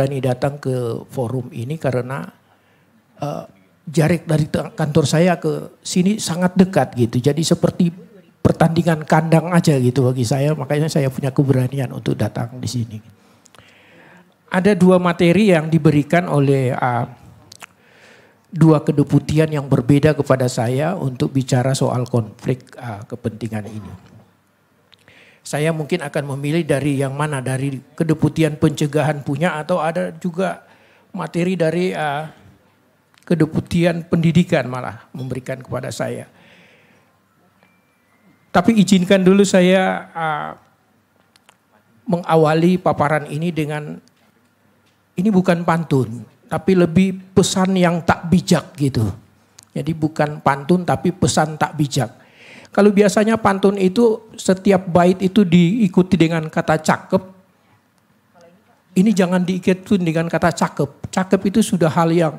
berani datang ke forum ini karena jarak dari kantor saya ke sini sangat dekat gitu. Jadi seperti pertandingan kandang aja gitu bagi saya. Makanya saya punya keberanian untuk datang di sini. Ada 2 materi yang diberikan oleh 2 kedeputian yang berbeda kepada saya untuk bicara soal konflik kepentingan ini. Saya mungkin akan memilih dari yang mana, dari kedeputian pencegahan punya atau ada juga materi dari kedeputian pendidikan malah memberikan kepada saya. Tapi izinkan dulu saya mengawali paparan ini dengan, ini bukan pantun, tapi lebih pesan yang tak bijak gitu. Jadi bukan pantun tapi pesan tak bijak. Kalau biasanya pantun itu setiap bait itu diikuti dengan kata cakep. Ini jangan diikuti dengan kata cakep. Cakep itu sudah hal yang,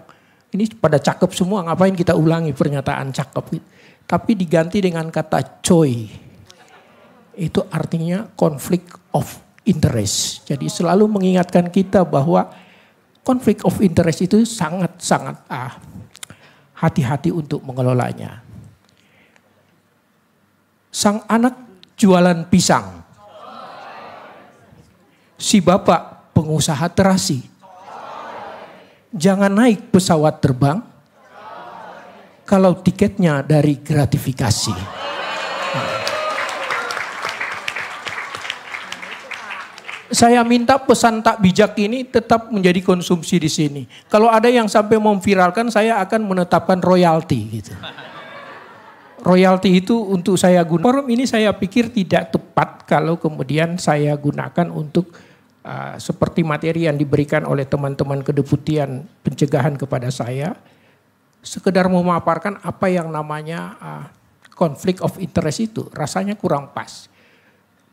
ini pada cakep semua, ngapain kita ulangi pernyataan cakep. Tapi diganti dengan kata coy. Itu artinya conflict of interest. Jadi selalu mengingatkan kita bahwa conflict of interest itu sangat-sangat hati-hati untuk mengelolanya. Sang anak jualan pisang. Si bapak pengusaha terasi. Jangan naik pesawat terbang kalau tiketnya dari gratifikasi. Saya minta pesan tak bijak ini tetap menjadi konsumsi di sini. Kalau ada yang sampai memviralkan, saya akan menetapkan royalti gitu. Royalti itu untuk saya gunakan. Forum ini saya pikir tidak tepat kalau kemudian saya gunakan untuk seperti materi yang diberikan oleh teman-teman kedeputian pencegahan kepada saya. Sekedar memaparkan apa yang namanya conflict of interest itu. Rasanya kurang pas.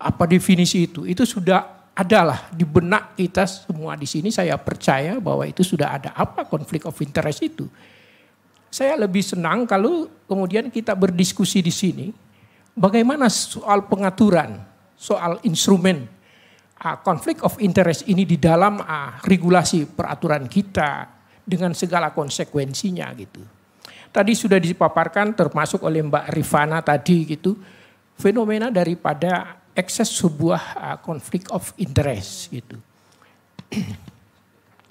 Apa definisi itu? Itu sudah adalah di benak kita semua di sini. Saya percaya bahwa itu sudah ada. Apa conflict of interest itu? Saya lebih senang kalau kemudian kita berdiskusi di sini bagaimana soal pengaturan, soal instrumen conflict of interest ini di dalam regulasi peraturan kita dengan segala konsekuensinya gitu. Tadi sudah dipaparkan termasuk oleh Mbak Rifana tadi gitu, fenomena daripada ekses sebuah conflict of interest gitu.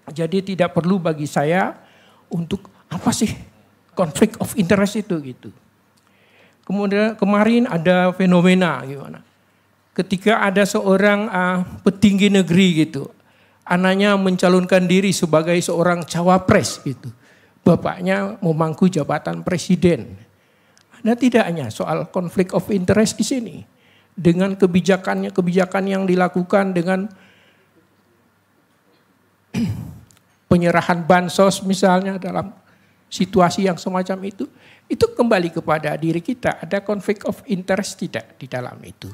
Jadi tidak perlu bagi saya untuk apa sih konflik of interest itu gitu. Kemudian kemarin ada fenomena gimana. Ketika ada seorang petinggi negeri gitu. Anaknya mencalonkan diri sebagai seorang cawapres gitu. Bapaknya memangku jabatan presiden. Ada tidaknya soal konflik of interest di sini. Dengan kebijakan yang dilakukan dengan penyerahan bansos misalnya dalam situasi yang semacam itu kembali kepada diri kita. Ada konflik of interest tidak di dalam itu.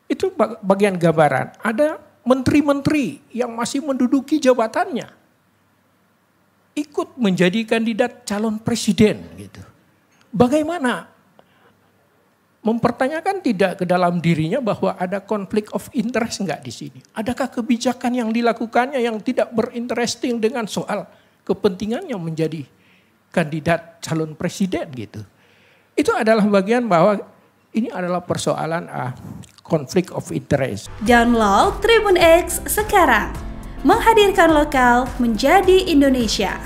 Itu bagian gambaran. Ada menteri-menteri yang masih menduduki jabatannya. Ikut menjadi kandidat calon presiden gitu. Bagaimana? Mempertanyakan tidak ke dalam dirinya bahwa ada konflik of interest enggak di sini. Adakah kebijakan yang dilakukannya yang tidak berinteresting dengan soal kepentingan yang menjadi kandidat calon presiden gitu. Itu adalah bagian bahwa ini adalah persoalan konflik of interest. Download Tribun X sekarang. Menghadirkan lokal menjadi Indonesia.